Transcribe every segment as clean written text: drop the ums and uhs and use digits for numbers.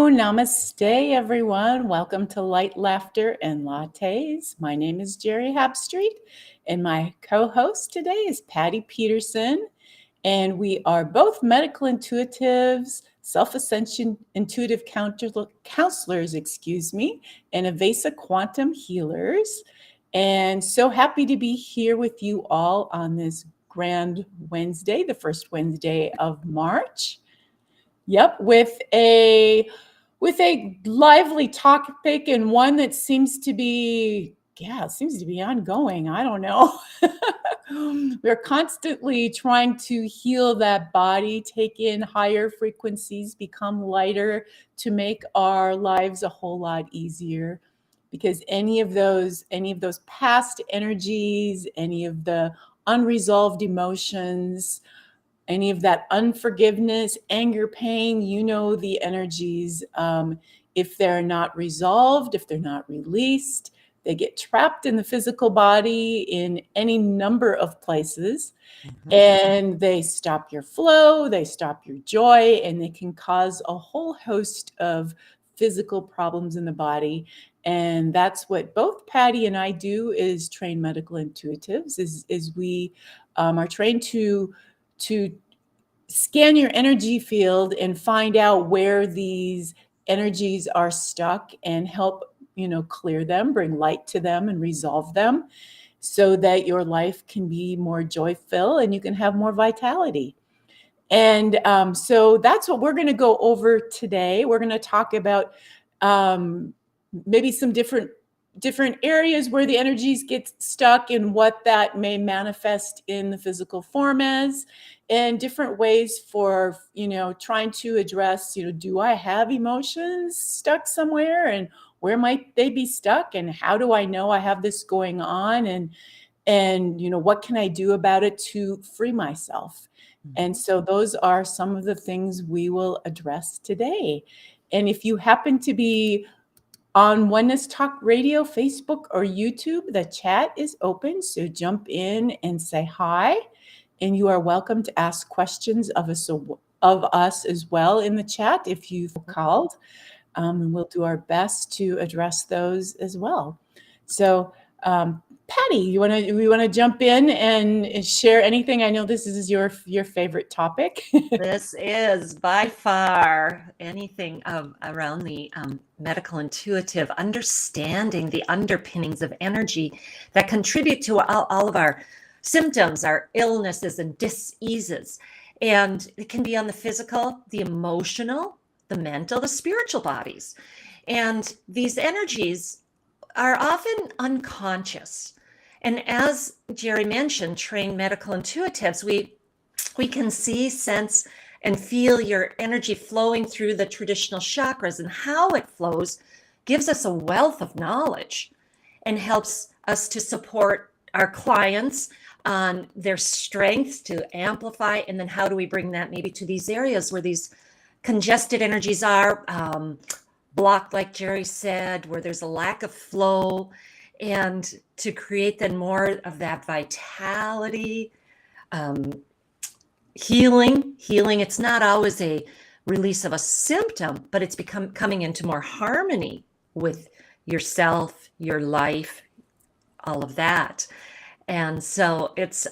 Namaste, everyone. Welcome to Light, Laughter, and Lattes. My name is Geri Habstritt, and my co-host today is Patty Peterson. And we are both medical intuitives, Self-Ascension intuitive counselors, and Avesa quantum healers. And so happy to be here with you all on this grand Wednesday, the first Wednesday of March. Yep, with a lively topic and one that seems to be ongoing. I don't know. We're constantly trying to heal that body, take in higher frequencies, become lighter to make our lives a whole lot easier. Because any of those past energies, any of the unresolved emotions, any of that unforgiveness, anger, pain, the energies, if they're not resolved, if they're not released, they get trapped in the physical body in any number of places. And they stop your flow, they stop your joy, and they can cause a whole host of physical problems in the body. And that's what both Patty and I do, is train medical intuitives, is we are trained to scan your energy field and find out where these energies are stuck and help, clear them, bring light to them and resolve them so that your life can be more joyful and you can have more vitality. And so that's what we're going to go over today. We're going to talk about maybe some different areas where the energies get stuck and what that may manifest in the physical form as, and different ways for, trying to address, do I have emotions stuck somewhere, and where might they be stuck, and how do I know I have this going on, and what can I do about it to free myself? And so those are some of the things we will address today. And if you happen to be on Oneness Talk Radio, Facebook, or YouTube, the chat is open, so jump in and say hi. And you are welcome to ask questions of us as well in the chat if you've called. And we'll do our best to address those as well. So, Patty, we want to jump in and share anything? I know this is your favorite topic. This is by far anything around the medical intuitive, understanding the underpinnings of energy that contribute to all of our symptoms, our illnesses and diseases. And it can be on the physical, the emotional, the mental, the spiritual bodies. And these energies are often unconscious. And as Geri mentioned, trained medical intuitives, we can see, sense, and feel your energy flowing through the traditional chakras, and how it flows gives us a wealth of knowledge and helps us to support our clients on their strengths to amplify. And then how do we bring that maybe to these areas where these congested energies are, blocked, like Geri said, where there's a lack of flow, and to create then more of that vitality, healing. It's not always a release of a symptom, but it's coming into more harmony with yourself, your life, all of that. And so it's,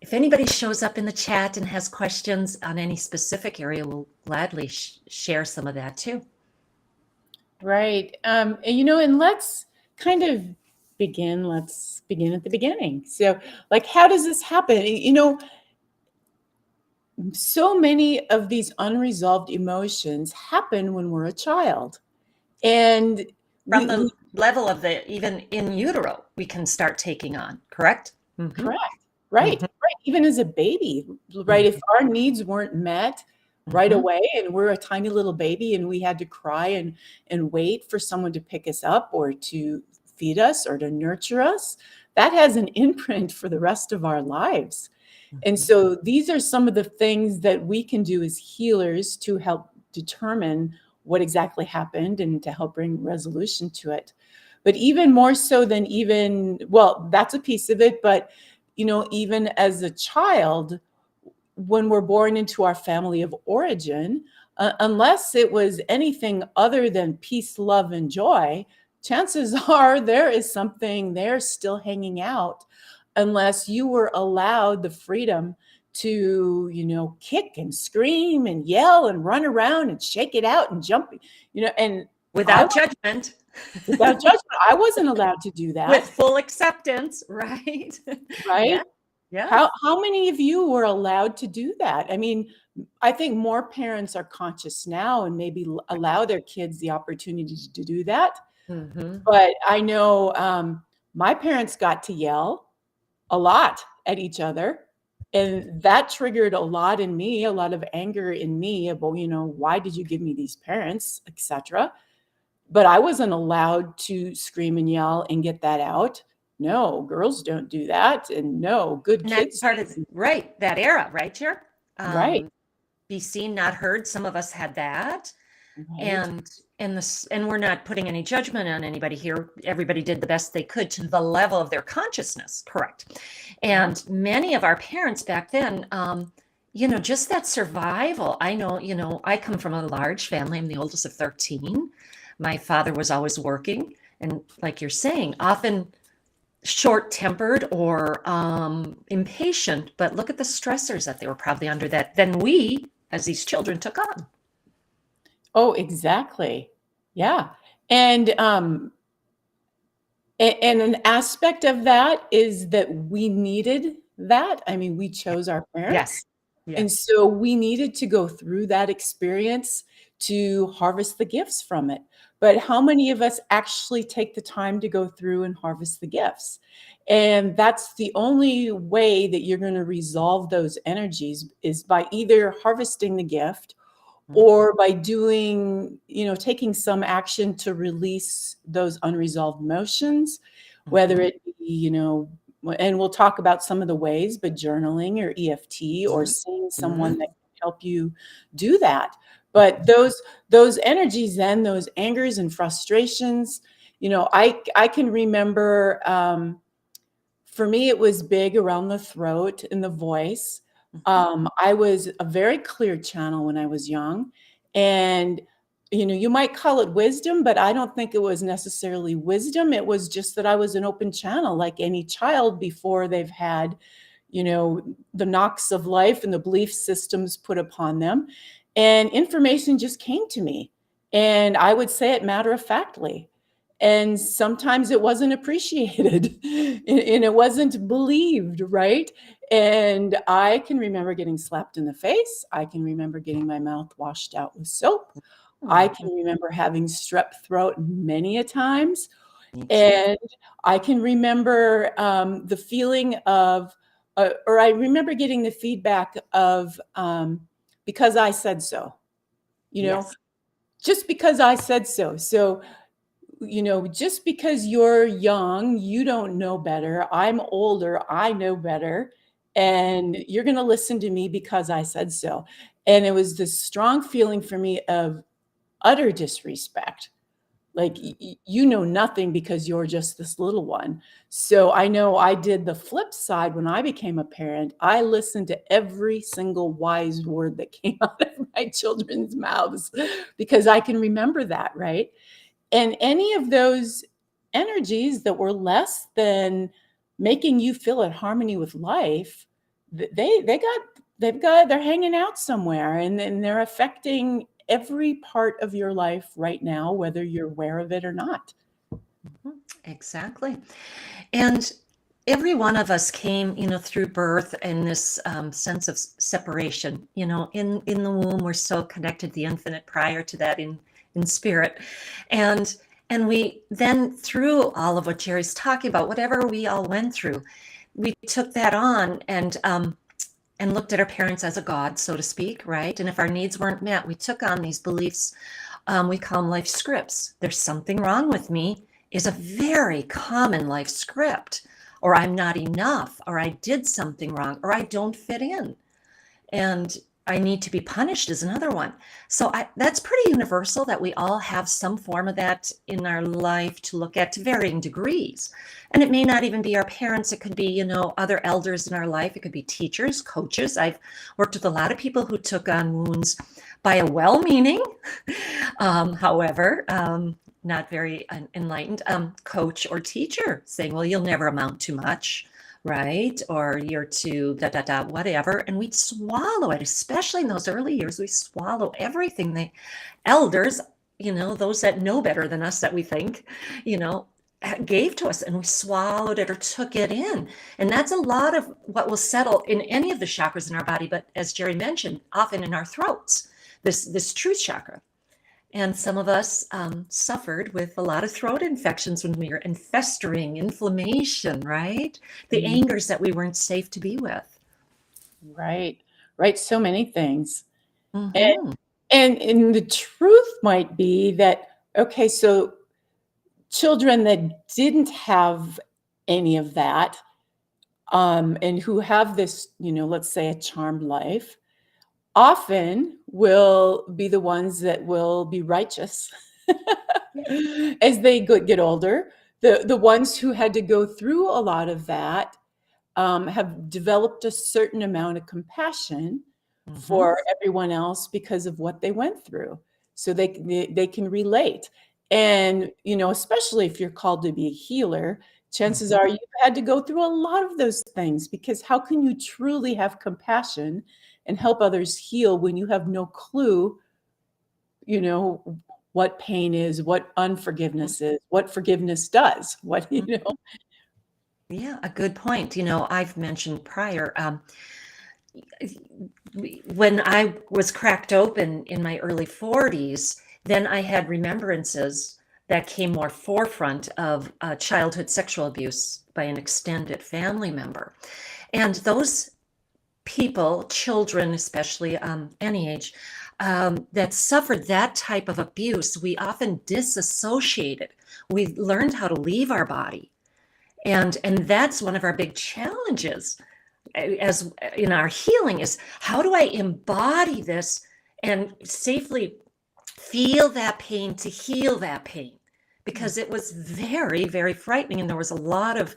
if anybody shows up in the chat and has questions on any specific area, we'll gladly share some of that too. Right. And let's kind of begin. Let's begin at the beginning. So, how does this happen? So many of these unresolved emotions happen when we're a child. And from the level of even in utero, we can start taking on, correct? Mm-hmm. Correct. Right. Mm-hmm. Right. Even as a baby, right? Mm-hmm. If our needs weren't met right away, and we're a tiny little baby and we had to cry and wait for someone to pick us up or to feed us or to nurture us, that has an imprint for the rest of our lives. And so these are some of the things that we can do as healers to help determine what exactly happened and to help bring resolution to it. But even more so than that's a piece of it, but even as a child, when we're born into our family of origin, unless it was anything other than peace, love, and joy, chances are there is something there still hanging out, unless you were allowed the freedom to, kick and scream and yell and run around and shake it out and jump, and Without judgment. without judgment. I wasn't allowed to do that. With full acceptance, right? Right? Yeah. Yeah. How many of you were allowed to do that? I mean, I think more parents are conscious now and maybe allow their kids the opportunity to do that. Mm-hmm. But I know my parents got to yell a lot at each other. And that triggered a lot in me, a lot of anger in me about, why did you give me these parents, etc. But I wasn't allowed to scream and yell and get that out. No, girls don't do that. And no, good And kids. that's part of that era, right, Jer? Right. Be seen, not heard. Some of us had that. Right. And we're not putting any judgment on anybody here. Everybody did the best they could to the level of their consciousness, correct? And many of our parents back then, just that survival. I know, I come from a large family. I'm the oldest of 13. My father was always working, and like you're saying, often short-tempered or impatient. But look at the stressors that they were probably under that then we, as these children, took on. Oh, exactly. Yeah. And an aspect of that is that we needed that. I mean, we chose our parents. Yes. And so we needed to go through that experience to harvest the gifts from it. But how many of us actually take the time to go through and harvest the gifts? And that's the only way that you're going to resolve those energies, is by either harvesting the gift or by doing, taking some action to release those unresolved emotions, whether it be, and we'll talk about some of the ways, but journaling or EFT or seeing someone that can help you do that. But those energies, then those angers and frustrations, I can remember, for me, it was big around the throat and the voice. I was a very clear channel when I was young, and you might call it wisdom, but I don't think it was necessarily wisdom. It was just that I was an open channel, like any child before they've had, the knocks of life and the belief systems put upon them, and information just came to me, and I would say it matter-of-factly. And sometimes it wasn't appreciated and it wasn't believed, right? And I can remember getting slapped in the face. I can remember getting my mouth washed out with soap. I can remember having strep throat many a times. And I can remember the feeling of, or I remember getting the feedback of, because I said so, just because I said so. So, just because you're young, you don't know better. I'm older, I know better. And you're going to listen to me because I said so. And it was this strong feeling for me of utter disrespect. Like, you know nothing because you're just this little one. So I know I did the flip side when I became a parent. I listened to every single wise word that came out of my children's mouths because I can remember that, right? And any of those energies that were less than making you feel at harmony with life, they're hanging out somewhere, and they're affecting every part of your life right now, whether you're aware of it or not. Exactly. And every one of us came, through birth in this sense of separation. In the womb, we're so connected to the infinite prior to that in spirit. And we then, through all of what Geri's talking about, whatever we all went through, we took that on and looked at our parents as a god, so to speak, right? And if our needs weren't met, we took on these beliefs. We call them life scripts. There's something wrong with me is a very common life script, or I'm not enough, or I did something wrong, or I don't fit in. And I need to be punished is another one. So that's pretty universal that we all have some form of that in our life to look at to varying degrees. And it may not even be our parents. It could be, other elders in our life. It could be teachers, coaches. I've worked with a lot of people who took on wounds by a well-meaning, however, not very enlightened coach or teacher saying, well, you'll never amount to much, right? Or you're too whatever. And we'd swallow it, especially in those early years. We swallow everything the elders, those that know better than us that we think, gave to us, and we swallowed it or took it in. And that's a lot of what will settle in any of the chakras in our body. But as Geri mentioned, often in our throats, this truth chakra. And some of us suffered with a lot of throat infections when we were in festering inflammation, right? The angers that we weren't safe to be with. Right. So many things. Mm-hmm. And the truth might be that, okay, so children that didn't have any of that, and who have this, let's say a charmed life, often will be the ones that will be righteous as they get older. The ones who had to go through a lot of that have developed a certain amount of compassion for everyone else because of what they went through. So they can relate. And, especially if you're called to be a healer, chances are you've had to go through a lot of those things, because how can you truly have compassion and help others heal when you have no clue, what pain is, what unforgiveness is, what forgiveness does, Yeah, a good point. I've mentioned prior, when I was cracked open in my early 40s, then I had remembrances that came more forefront of childhood sexual abuse by an extended family member. And those people, children especially, any age, that suffered that type of abuse, we often disassociated. We learned how to leave our body. And that's one of our big challenges as in our healing, is how do I embody this and safely feel that pain to heal that pain? Because it was very, very frightening. And there was a lot of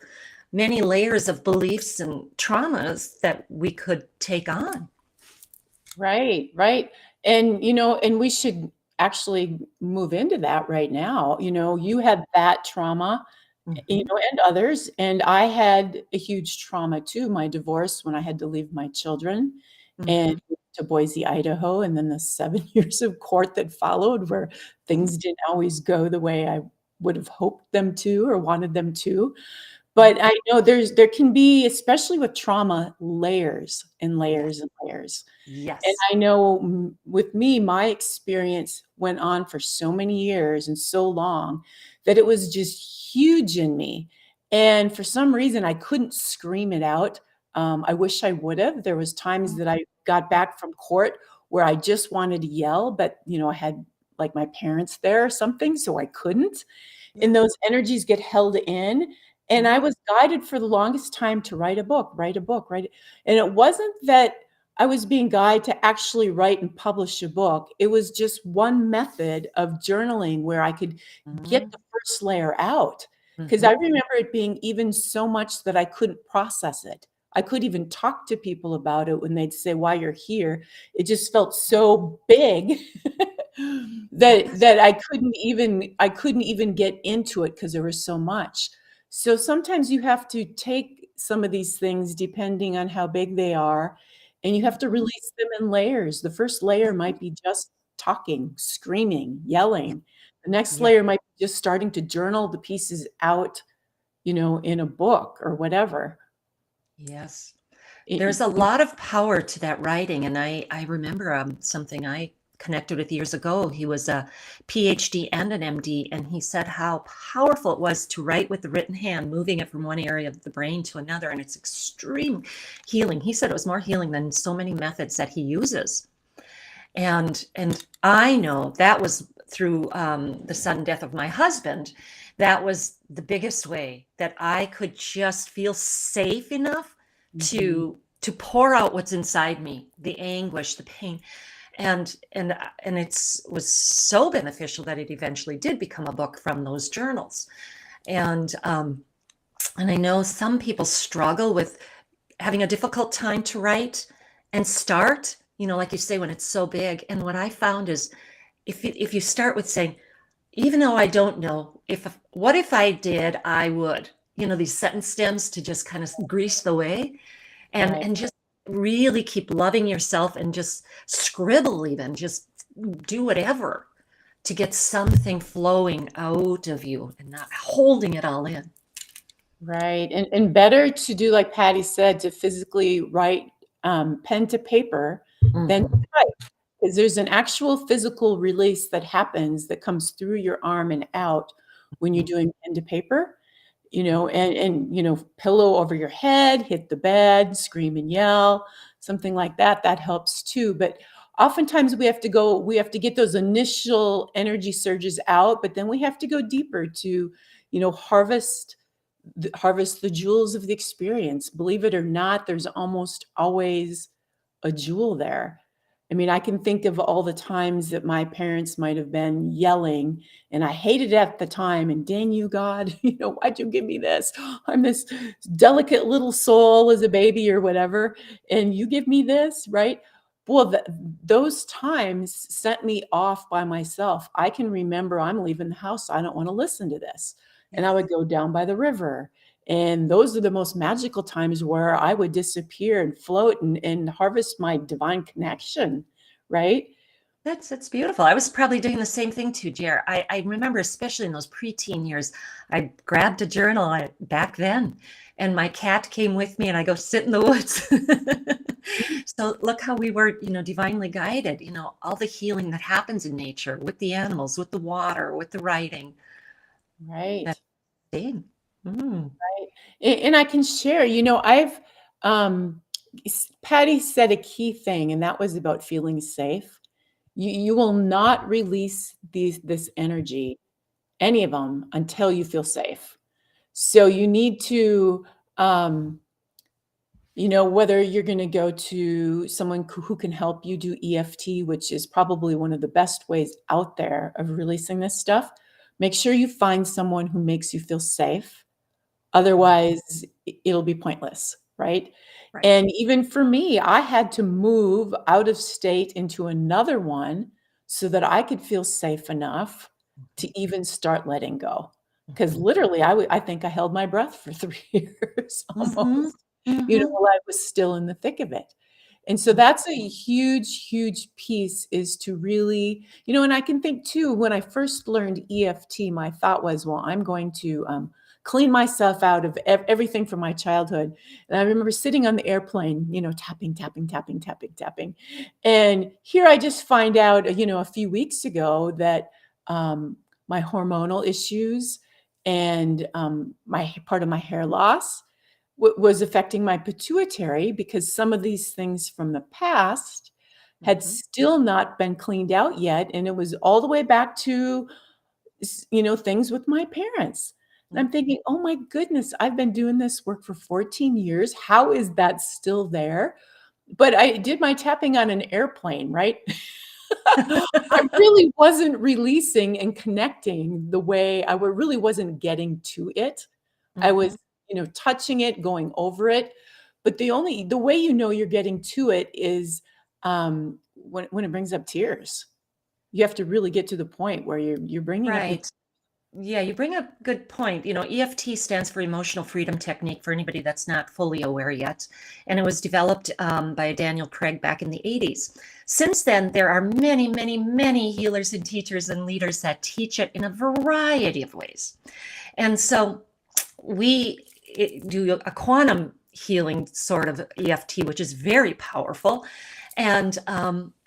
many layers of beliefs and traumas that we could take on. Right. And, and we should actually move into that right now. You had that trauma, and others. And I had a huge trauma too, my divorce, when I had to leave my children and to Boise, Idaho, and then the 7 years of court that followed, where things didn't always go the way I would have hoped them to or wanted them to. But I know there can be, especially with trauma, layers and layers and layers. Yes. And I know with me, my experience went on for so many years and so long that it was just huge in me. And for some reason, I couldn't scream it out. I wish I would have. There was times that I got back from court where I just wanted to yell, but I had like my parents there or something, so I couldn't. And those energies get held in. And I was guided for the longest time to write a book. And it wasn't that I was being guided to actually write and publish a book. It was just one method of journaling where I could get the first layer out. Because I remember it being even so much that I couldn't process it. I couldn't even talk to people about it when they'd say, why you're here. It just felt so big that I couldn't even get into it because there was so much. So sometimes you have to take some of these things, depending on how big they are, and you have to release them in layers. The first layer might be just talking, screaming, yelling. The next layer might be just starting to journal the pieces out, in a book or whatever. Yes. There's a lot of power to that writing. And I remember something I connected with years ago. He was a PhD and an MD, and he said how powerful it was to write with the written hand, moving it from one area of the brain to another. And it's extreme healing. He said it was more healing than so many methods that he uses. And I know that was through the sudden death of my husband. That was the biggest way that I could just feel safe enough to to pour out what's inside me, the anguish, the pain. And it's was so beneficial that it eventually did become a book from those journals. And I know some people struggle with having a difficult time to write and start, like you say, when it's so big. And what I found is if you start with saying, even though I don't know, what if I did, I would, these sentence stems to just kind of grease the way, Right. and just really keep loving yourself, and just scribble, even just do whatever to get something flowing out of you and not holding it all in. Right. And better to do, like Patty said, to physically write pen to paper than Mhm. type. Because there's an actual physical release that happens that comes through your arm and out when you're doing pen to paper, and pillow over your head, hit the bed, scream and yell, something like that. That helps too. But oftentimes we have to get those initial energy surges out, but then we have to go deeper to, harvest the jewels of the experience. Believe it or not, there's almost always a jewel there. I mean, I can think of all the times that my parents might have been yelling, and I hated it at the time. And dang you, God, why'd you give me this? I'm this delicate little soul as a baby or whatever, and you give me this, right? Well, those times sent me off by myself. I can remember I'm leaving the house. I don't want to listen to this. And I Yes. would go down by the river. And those are the most magical times where I would disappear and float and harvest my divine connection, right? That's beautiful. I was probably doing the same thing too, Jer. I remember, especially in those preteen years, I grabbed a journal back then, and my cat came with me, and I go sit in the woods. So look how we were, divinely guided. All the healing that happens in nature, with the animals, with the water, with the writing. Right. That's big. Mm. And I can share, um, Patty said a key thing, and that was about feeling safe. You will not release this energy, any of them, until you feel safe. So you need to, whether you're going to go to someone who can help you do EFT, which is probably one of the best ways out there of releasing this stuff, make sure you find someone who makes you feel safe. Otherwise, it'll be pointless, right? Right. And even for me, I had to move out of state into another one so that I could feel safe enough to even start letting go. Because Mhm. literally, I think I held my breath for 3 years Mhm. almost, Mhm. while I was still in the thick of it. And so that's a huge, huge piece, is to really, and I can think too, when I first learned EFT, my thought was, well, I'm going to clean myself out of everything from my childhood. And I remember sitting on the airplane, tapping, tapping, tapping, tapping, tapping. And here I just find out, a few weeks ago that my hormonal issues and my part of my hair loss was affecting my pituitary, because some of these things from the past had Mhm. still not been cleaned out yet. And it was all the way back to, things with my parents. And Mhm. I'm thinking, oh my goodness, I've been doing this work for 14 years. How is that still there? But I did my tapping on an airplane, right? I really wasn't releasing and connecting the way really wasn't getting to it. I was, Mhm. touching it, going over it. But the way you're getting to it is when it brings up tears. You have to really get to the point where you're bringing up the. Right. Yeah, you bring up a good point. EFT stands for Emotional Freedom Technique, for anybody that's not fully aware yet. And it was developed by Daniel Craig back in the 80s. Since then, there are many, many, many healers and teachers and leaders that teach it in a variety of ways. And so do a quantum healing sort of EFT, which is very powerful, and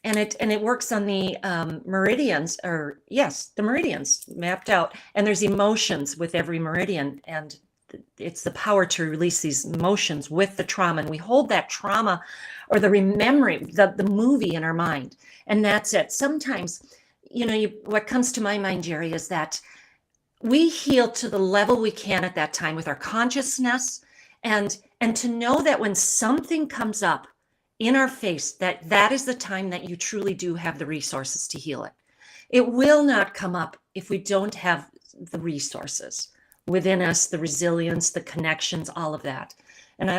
it works on the meridians, or yes, the meridians mapped out, and there's emotions with every meridian, and it's the power to release these emotions with the trauma, and we hold that trauma or the remembering the movie in our mind, and that's it. Sometimes, what comes to my mind, Geri, is that we heal to the level we can at that time with our consciousness, and And to know that when something comes up in our face, that is the time that you truly do have the resources to heal it. It will not come up if we don't have the resources within us, the resilience, the connections, all of that. And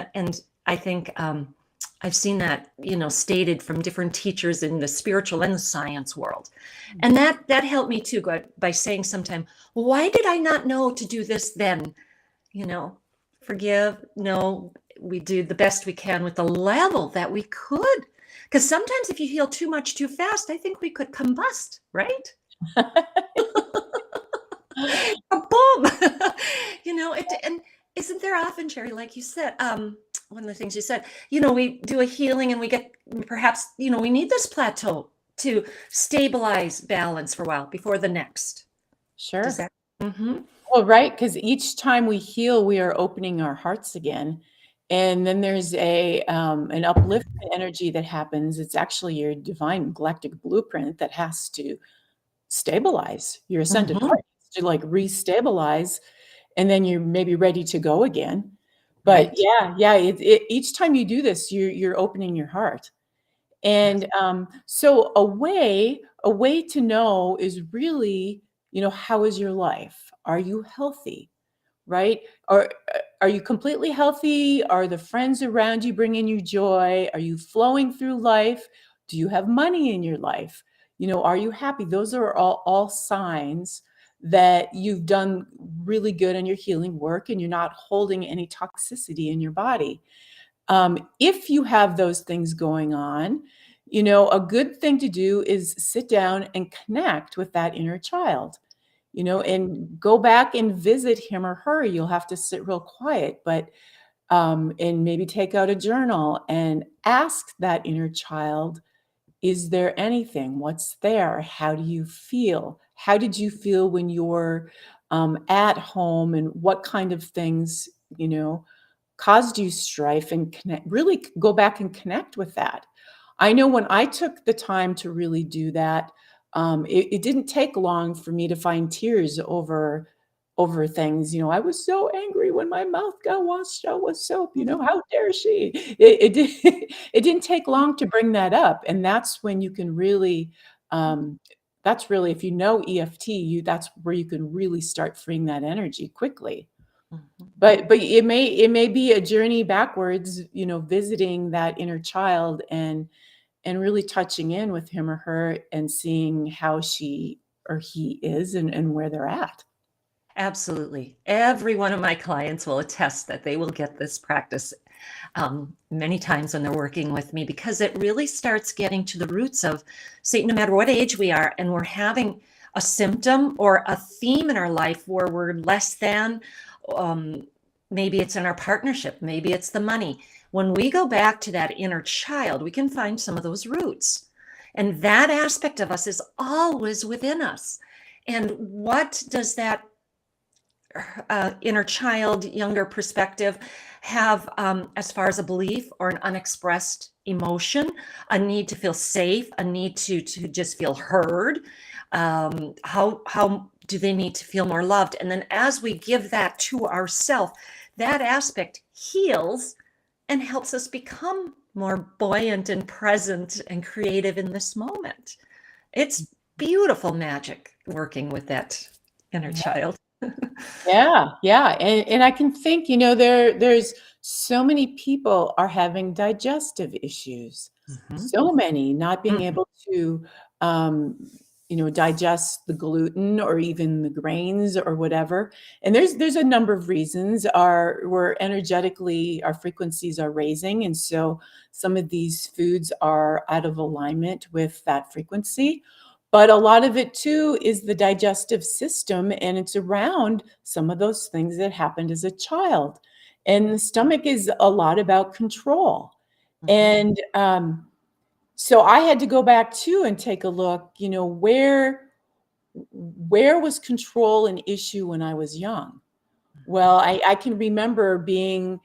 I think I've seen that, stated from different teachers in the spiritual and the science world. And that helped me too, by saying sometime, well, why did I not know to do this then? Forgive. No, we do the best we can with the level that we could. Because sometimes if you heal too much too fast, I think we could combust, right? Boom. And isn't there often, Geri, like you said, one of the things you said, we do a healing and we get perhaps, we need this plateau to stabilize balance for a while before the next. Sure. Does that? Mm-hmm. Well, right, because each time we heal, we are opening our hearts again. And then there's an uplifting energy that happens. It's actually your divine galactic blueprint that has to stabilize your ascended Mm-hmm. heart, to like restabilize, and then you're maybe ready to go again. But Right. yeah, each time you do this, you're opening your heart. And so a way to know is really, how is your life? Are you healthy? Right? Are you completely healthy? Are the friends around you bringing you joy? Are you flowing through life? Do you have money in your life? Are you happy? Those are all signs that you've done really good on your healing work and you're not holding any toxicity in your body. If you have those things going on, a good thing to do is sit down and connect with that inner child, and go back and visit him or her. You'll have to sit real quiet, but and maybe take out a journal and ask that inner child, is there anything? What's there? How do you feel? How did you feel when you're at home? And what kind of things, caused you strife? And really go back and connect with that. I know when I took the time to really do that, it didn't take long for me to find tears over things. I was so angry when my mouth got washed out with soap. How dare she? It didn't take long to bring that up, and that's when you can really. That's really, if you know EFT, that's where you can really start freeing that energy quickly. Mm-hmm. But it may be a journey backwards, visiting that inner child and really touching in with him or her and seeing how she or he is and where they're at. Absolutely. Every one of my clients will attest that they will get this practice many times when they're working with me, because it really starts getting to the roots of, say, no matter what age we are, and we're having a symptom or a theme in our life where we're less than, maybe it's in our partnership, maybe it's the money. When we go back to that inner child, we can find some of those roots. And that aspect of us is always within us. And what does that inner child, younger perspective have, as far as a belief or an unexpressed emotion, a need to feel safe, a need to just feel heard? How do they need to feel more loved? And then as we give that to ourselves, that aspect heals and helps us become more buoyant and present and creative in this moment. It's beautiful magic working with that inner child. Yeah. And I can think, there's so many people are having digestive issues. Mhm. So many not being Mhm. able to, digest the gluten or even the grains or whatever. And there's a number of reasons. We're energetically, our frequencies are raising, and so some of these foods are out of alignment with that frequency. But a lot of it too is the digestive system, and it's around some of those things that happened as a child. And the stomach is a lot about control. Mhm. And so I had to go back too and take a look, where was control an issue when I was young? Well, I can remember being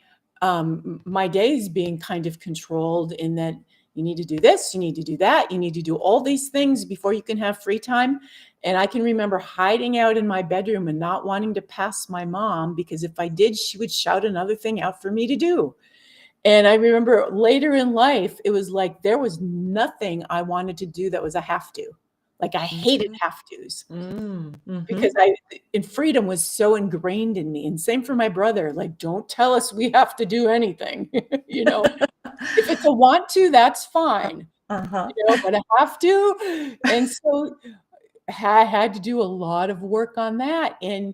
my days being kind of controlled in that you need to do this, you need to do that, you need to do all these things before you can have free time. And I can remember hiding out in my bedroom and not wanting to pass my mom, because if I did, she would shout another thing out for me to do. And I remember later in life, it was like there was nothing I wanted to do that was a have to. Like I hated Mhm. have tos because Mhm. and freedom was so ingrained in me. And same for my brother. Like, don't tell us we have to do anything. You know, if it's a want to, that's fine. Uh-huh. You know, but I have to. And so I had to do a lot of work on that. And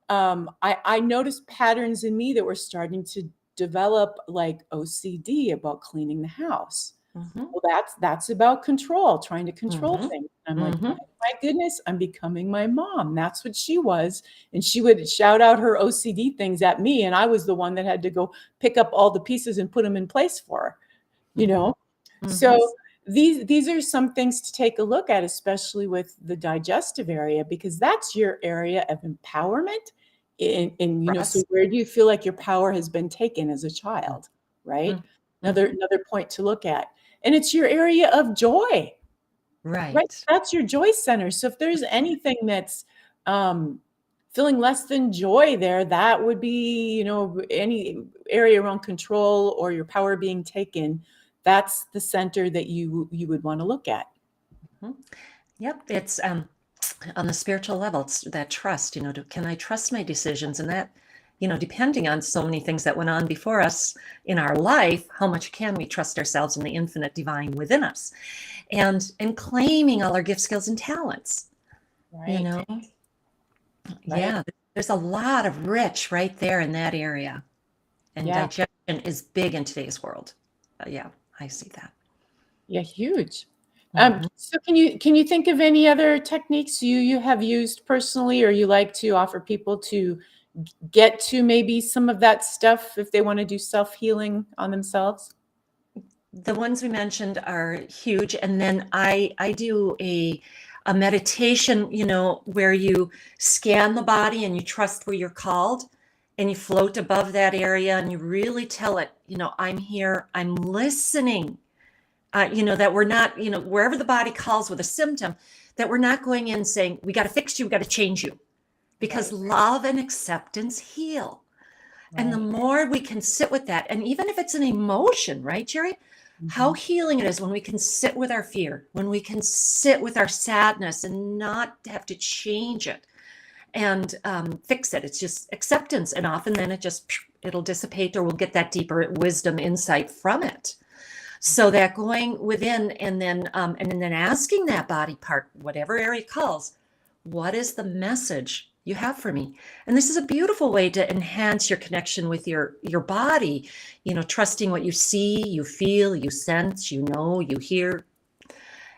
I noticed patterns in me that were starting to develop, like OCD about cleaning the house. Mhm. Well, that's about control, trying to control Mhm. things. I'm like, oh Mhm. my goodness, I'm becoming my mom. That's what she was. And she would shout out her OCD things at me. And I was the one that had to go pick up all the pieces and put them in place for her, you Mhm. know? Mhm. So these are some things to take a look at, especially with the digestive area, because that's your area of empowerment. And so Trust. where do you feel like your power has been taken as a child, right? Mhm. Mhm. Another point to look at. And it's your area of joy, right? Right. That's your joy center. So if there's anything that's um, feeling less than joy there, that would be, any area around control or your power being taken. That's the center that you would want to look at. Mhm. Yep. It's on the spiritual level, it's that trust, can I trust my decisions? And that, depending on so many things that went on before us in our life, how much can we trust ourselves and the infinite divine within us? And claiming all our gifts, skills, and talents, you Right. know? Right. Yeah, there's a lot of rich right there in that area. And Yeah. digestion is big in today's world. Yeah, I see that. Yeah. Huge. Mhm. So can you think of any other techniques you have used personally, or you like to offer people to get to maybe some of that stuff if they want to do self-healing on themselves? The ones we mentioned are huge. And then I do a meditation, where you scan the body and you trust where you're called and you float above that area and you really tell it, I'm here, I'm listening. That we're not, wherever the body calls with a symptom, that we're not going in saying, we got to fix you, we got to change you, because Right. love and acceptance heal. And the Right. more we can sit with that, and even if it's an emotion, right, Jerry? How Mhm. healing it is when we can sit with our fear, when we can sit with our sadness and not have to change it and fix it. It's just acceptance. And often then it'll dissipate, or we'll get that deeper wisdom insight from it. So that going within and then asking that body part, whatever area it calls, what is the message you have for me? And this is a beautiful way to enhance your connection with your body, trusting what you see, you feel, you sense, you hear,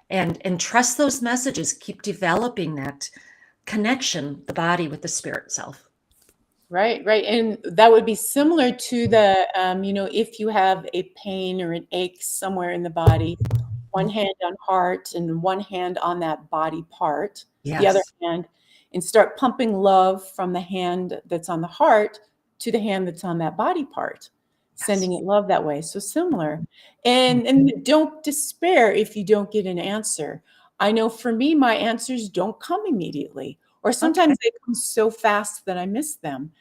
and trust those messages. Keep developing that connection, the body with the spirit self. Right, right. And that would be similar to the, if you have a pain or an ache somewhere in the body, one hand on heart and one hand on that body part, the other Yes. hand, and start pumping love from the hand that's on the heart to the hand that's on that body part, Yes. sending it love that way. So similar. And don't despair if you don't get an answer. I know for me, my answers don't come immediately, or Okay. sometimes they come so fast that I miss them.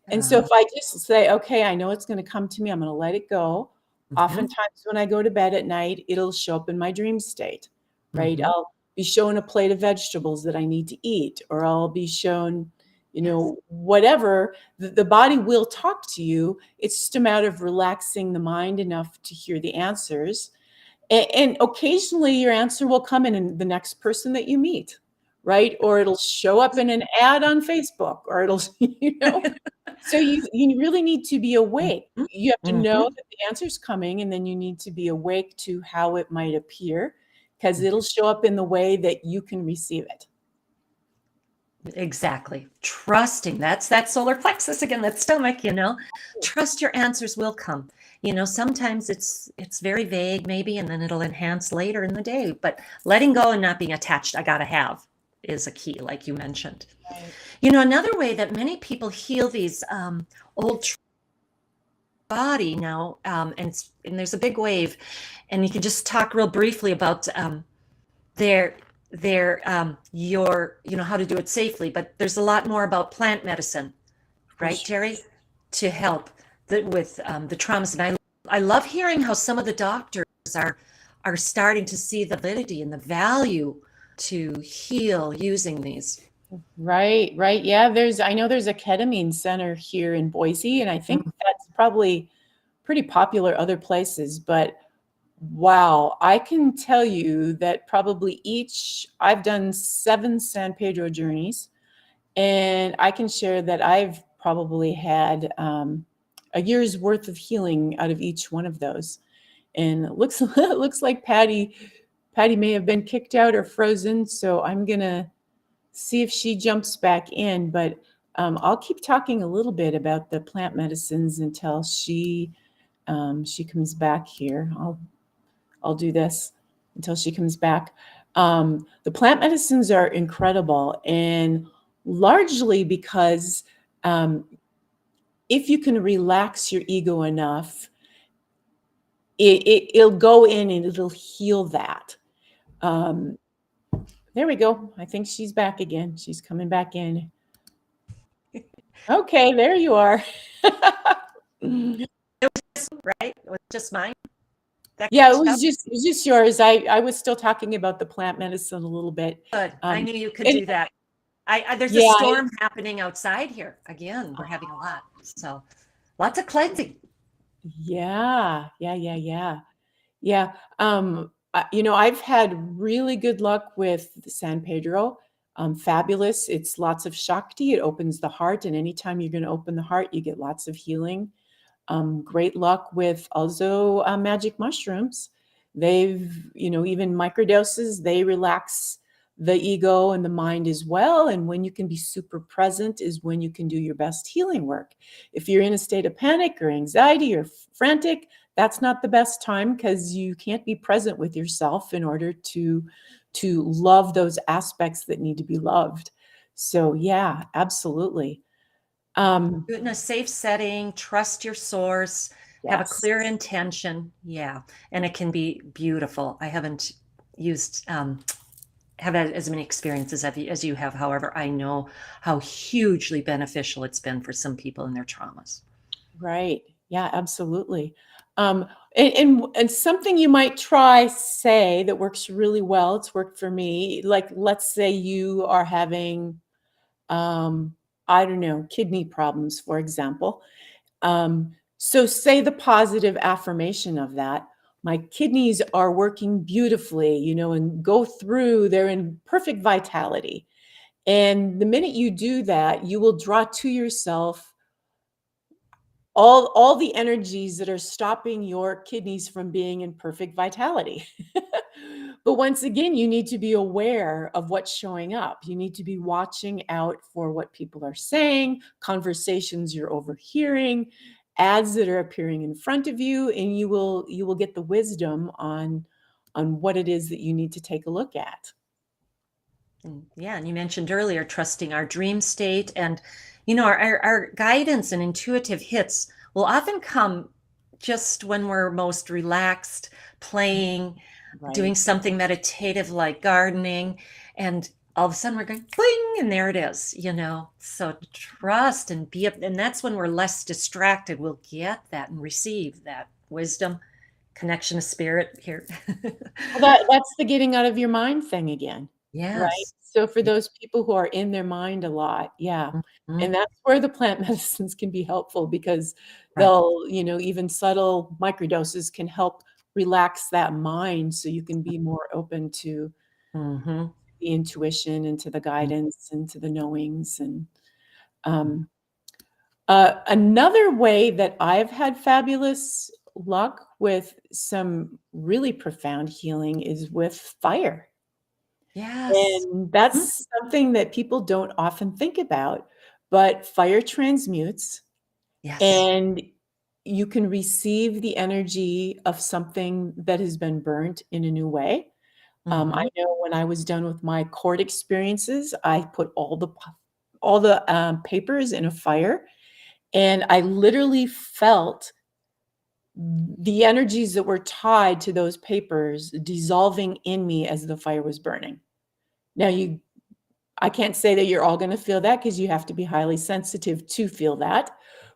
And so Uh, if I just say, okay, I know it's going to come to me, I'm going to let it go. mhm, Oftentimes when I go to bed at night, it'll show up in my dream state, right? mhm. I'll be shown a plate of vegetables that I need to eat, or I'll be shown, Yes. whatever. The body will talk to you. It's just a matter of relaxing the mind enough to hear the answers. And occasionally your answer will come in the next person that you meet, right? Or it'll show up in an ad on Facebook, or it'll, so you really need to be awake. Mhm, You have to know mhm. that the answer's coming, and then you need to be awake to how it might appear, because it'll show up in the way that you can receive it. Exactly. Trusting. That's that solar plexus again, that stomach. Trust your answers will come. Sometimes it's very vague maybe, and then it'll enhance later in the day. But letting go and not being attached, I gotta have, is a key, like you mentioned. Right. Another way that many people heal these old body now, and there's a big wave, and you can just talk real briefly about their your how to do it safely, but there's a lot more about plant medicine, For right, sure. Terry, to help with the traumas. And I I love hearing how some of the doctors are starting to see the validity and the value to heal using these. Right, right. Yeah, I know there's a ketamine center here in Boise, and I think that's probably pretty popular other places, but wow, I can tell you that probably I've done 7 San Pedro journeys, and I can share that I've probably had a year's worth of healing out of each one of those. And it looks it looks like Patty may have been kicked out or frozen, so I'm gonna see if she jumps back in. But I'll keep talking a little bit about the plant medicines until she comes back here. I'll do this until she comes back. The plant medicines are incredible, and largely because if you can relax your ego enough, it'll go in and it'll heal that. There we go. I think she's back again. She's coming back in. Okay, there you are. Right? It was just mine. Yeah, it was just yours. I was still talking about the plant medicine a little bit. Good. I knew you could and- do that. There's a Yeah, storm happening outside here. Again, we're having a lot. So lots of cleansing. yeah. Yeah. I've had really good luck with San Pedro. Fabulous. It's lots of Shakti. It opens the heart. And anytime you're going to open the heart, you get lots of healing. Great luck with also magic mushrooms. Even microdoses, they relax the ego and the mind as well. And when you can be super present is when you can do your best healing work. If you're in a state of panic or anxiety or frantic, that's not the best time, because you can't be present with yourself in order to love those aspects that need to be loved. So yeah, absolutely. Do it in a safe setting, trust your source, have a Yes. clear intention. Yeah. And it can be beautiful. I haven't have had as many experiences as you have. However, I know how hugely beneficial it's been for some people in their traumas. Right. Yeah, absolutely. And something you might try, say, that works really well. It's worked for me. Like, let's say you are having, I don't know, kidney problems, for example. So say the positive affirmation of that. My kidneys are working beautifully, and go through, they're in perfect vitality. And the minute you do that, you will draw to yourself all the energies that are stopping your kidneys from being in perfect vitality. But once again, you need to be aware of what's showing up. You need to be watching out for what people are saying, conversations you're overhearing, ads that are appearing in front of you, and you will get the wisdom on what it is that you need to take a look at. And you mentioned earlier trusting our dream state, and our guidance and intuitive hits will often come just when we're most relaxed, playing, doing something meditative like gardening, and all of a sudden we're going bling, and there it is. So trust and and that's when we're less distracted. We'll get that and receive that wisdom, connection to spirit here. Well, that's the getting out of your mind thing again. Right? Yes. So for those people who are in their mind a lot, yeah. Mhm. And that's where the plant medicines can be helpful, because Right. they'll, even subtle microdoses can help relax that mind, so you can be more open to Mm-hmm. the intuition and to the guidance and to the knowings. And um, another way that I've had fabulous luck with some really profound healing is with fire. Yes. And that's something that people don't often think about, but fire transmutes, Yes. and you can receive the energy of something that has been burnt in a new way. I Mhm. know when I was done with my court experiences, I put all the papers in a fire, and I literally felt the energies that were tied to those papers dissolving in me as the fire was burning. Now, I can't say that you're all going to feel that, because you have to be highly sensitive to feel that.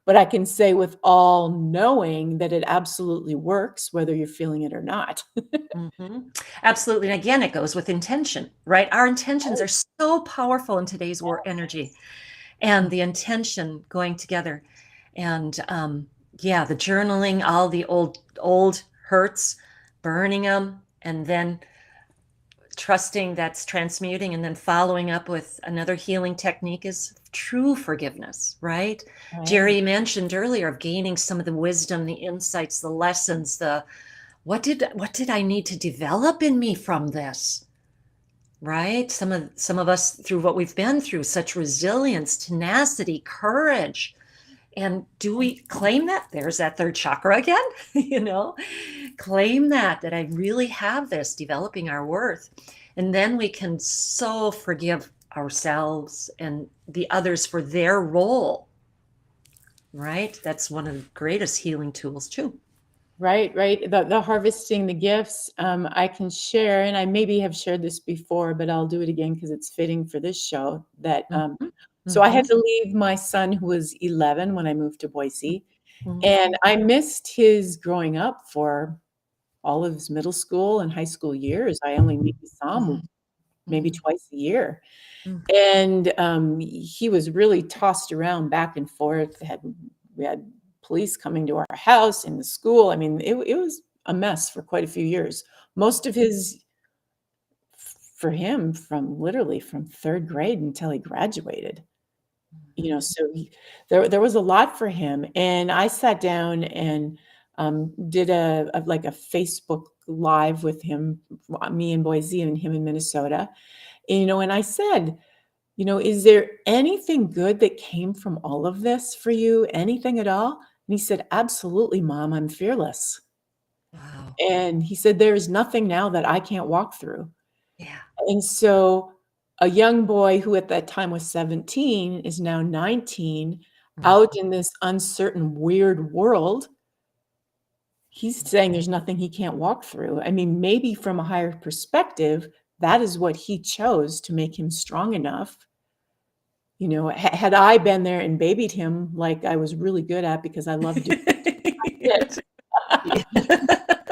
but I can say with all knowing that it absolutely works, whether you're feeling it or not. Absolutely. And again, it goes with intention, right? Our intentions are so powerful in today's war energy, and the intention going together. And yeah, the journaling, all the old hurts, burning them, and then trusting that's transmuting, and then following up with another healing technique is true forgiveness, right? Right. Geri mentioned earlier of gaining some of the wisdom, the insights, the lessons, the what did I need to develop in me from this? Right? Some of us, through what we've been through, such resilience, tenacity, courage. And do we claim that? There's that third chakra again, claim that I really have this, developing our worth. And then we can so forgive ourselves and the others for their role, right? That's one of the greatest healing tools too. Right, right. The harvesting the gifts, I can share, and I maybe have shared this before, but I'll do it again because it's fitting for this show. That Mhm. so I had Mhm. to leave my son who was 11 when I moved to Boise, Mhm. and I missed his growing up for all of his middle school and high school years. I only maybe saw him maybe Mhm. twice a year, Mhm. and he was really tossed around back and forth. We had police coming to our house in the school. I mean, it was a mess for quite a few years. Most of his for him from literally from 3rd grade until he graduated. So there was a lot for him, and I sat down and, did like a Facebook Live with him, me in Boise and him in Minnesota, and I said, "Is there anything good that came from all of this for you? Anything at all?" And he said, "Absolutely, mom, I'm fearless." Wow. And he said, "There is nothing now that I can't walk through." Yeah. And so a young boy who at that time was 17 is now 19, out in this uncertain, weird world. He's saying there's nothing he can't walk through. I mean, maybe from a higher perspective, that is what he chose to make him strong enough. Had I been there and babied him like I was really good at because I love doing it,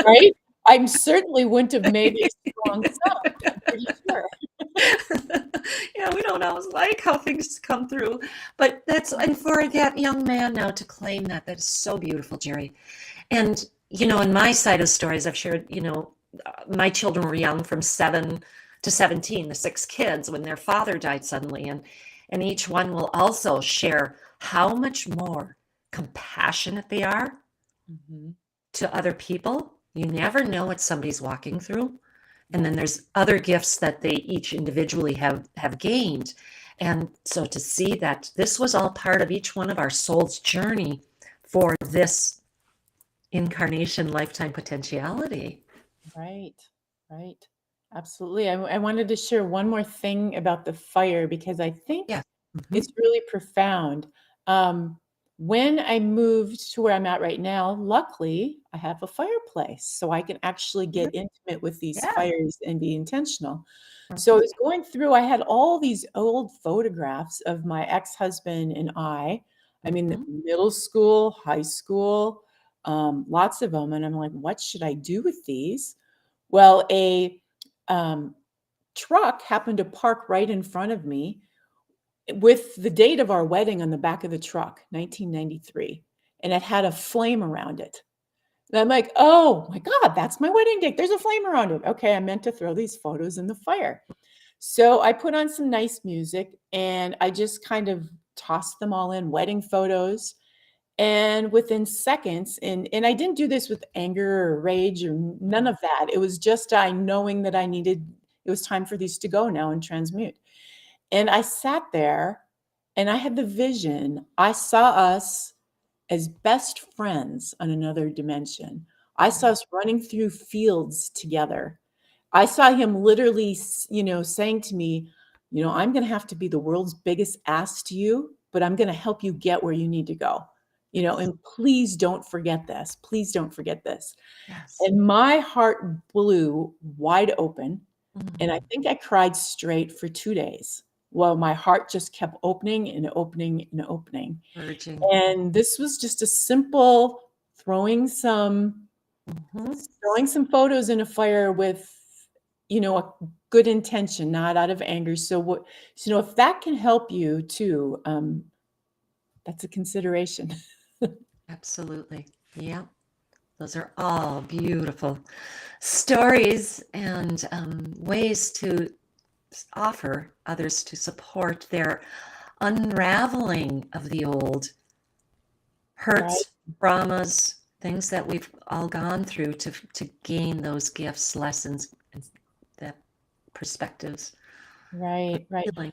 right? I certainly wouldn't have made a strong son, I'm pretty sure. Yeah, we don't always like how things come through, but and for that young man now to claim that is so beautiful, Geri. And, in my side of stories, I've shared, my children were young from 7 to 17, the 6 kids, when their father died suddenly. And each one will also share how much more compassionate they are Mhm. to other people. You never know what somebody's walking through. And then there's other gifts that they each individually have gained. And so to see that this was all part of each one of our soul's journey for this incarnation lifetime potentiality. Right, right. Absolutely. I wanted to share one more thing about the fire because I think Yeah. it's Mhm. really profound. Um, when I moved to where I'm at right now, luckily I have a fireplace, so I can actually get intimate with these Yeah. fires and be intentional. So I Mhm. was going through, I had all these old photographs of my ex-husband and I mean, Mhm. middle school, high school, lots of them. And I'm like, what should I do with these? Well, a um, truck happened to park right in front of me with the date of our wedding on the back of the truck, 1993, and it had a flame around it. And I'm like, "Oh my god, that's my wedding date. There's a flame around it. Okay, I meant to throw these photos in the fire." So I put on some nice music and I just kind of tossed them all in, wedding photos. And within seconds, and I didn't do this with anger or rage or none of that. It was just I knowing that it was time for these to go now and transmute. And I sat there and I had the vision. I saw us as best friends on another dimension. I saw us running through fields together. I saw him literally, saying to me, "I'm going to have to be the world's biggest ass to you, but I'm going to help you get where you need to go. Yes. And please don't forget this. Please don't forget this." Yes. And my heart blew wide open. And I Mhm. think I cried straight for 2 days. well, my heart just kept opening and opening and opening. Urging. And this was just a simple throwing some photos in a fire with, a good intention, not out of anger. So if that can help you too, that's a consideration. Absolutely. Yeah. Those are all beautiful stories and ways to offer others to support their unraveling of the old hurts, traumas, things that we've all gone through to gain those gifts, lessons, and that perspectives. Right. Healing.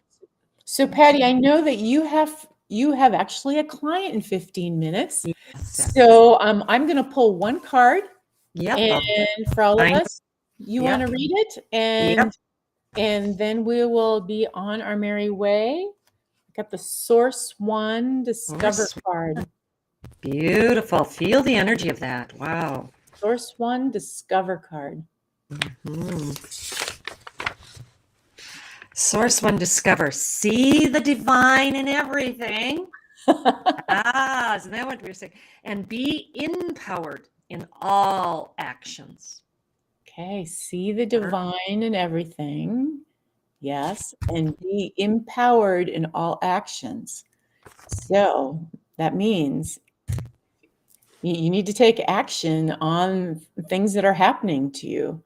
So Patty, I know that you have actually a client in 15 minutes. Yes. So I'm going to pull one card. Yep. And for all of us, you want to read it, and then we will be on our merry way. Got the Source One Discover card. Beautiful. Feel the energy of that. Wow. Source One Discover card. Source One Discover. See the divine in everything. Isn't that what we're saying? And be empowered in all actions. Okay, see the divine in everything. Yes, and be empowered in all actions. So that means you need to take action on things that are happening to you.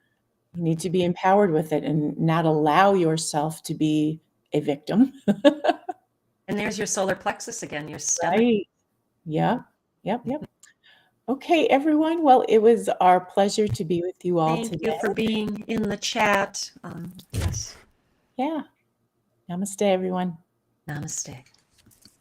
You need to be empowered with it and not allow yourself to be a victim. And there's your solar plexus again, your stomach. Right. Yep. Okay, everyone. Well, it was our pleasure to be with you all today. Thank you for being in the chat. Yes. Yeah. Namaste, everyone. Namaste.